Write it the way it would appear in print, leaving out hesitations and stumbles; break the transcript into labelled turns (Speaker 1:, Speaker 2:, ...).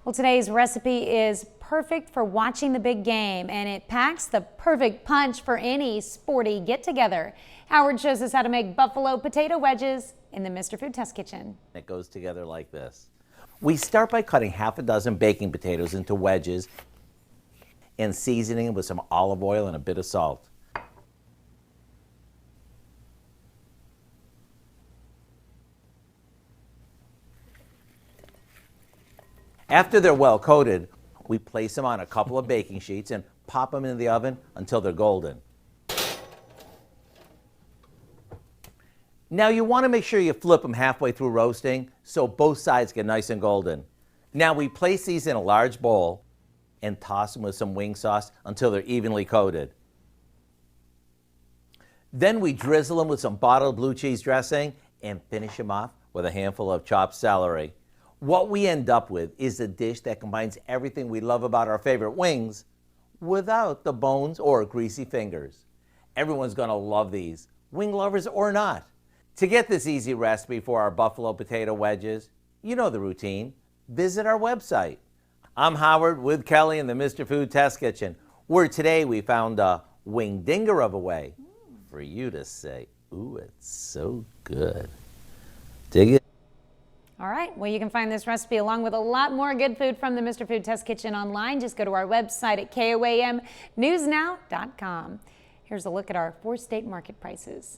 Speaker 1: Well, today's recipe is perfect for watching the big game, and it packs the perfect punch for any sporty get-together. Howard shows us how to make buffalo potato wedges in the Mr. Food Test Kitchen.
Speaker 2: It goes together like this. We start by cutting half a dozen baking potatoes into wedges and seasoning with some olive oil and a bit of salt. After they're well coated, we place them on a couple of baking sheets and pop them in the oven until they're golden. Now you want to make sure you flip them halfway through roasting so both sides get nice and golden. Now we place these in a large bowl and toss them with some wing sauce until they're evenly coated. Then we drizzle them with some bottled blue cheese dressing and finish them off with a handful of chopped celery. What we end up with is a dish that combines everything we love about our favorite wings without the bones or greasy fingers. Everyone's going to love these, wing lovers or not. To get this easy recipe for our buffalo potato wedges, you know the routine. Visit our website. I'm Howard with Kelly in the Mr. Food Test Kitchen, where today we found a wing dinger of a way for you to say, ooh, it's so good. Dig it?
Speaker 1: All right, well, you can find this recipe along with a lot more good food from the Mr. Food Test Kitchen online. Just go to our website at KOAMnewsnow.com. Here's a look at our 4-state market prices.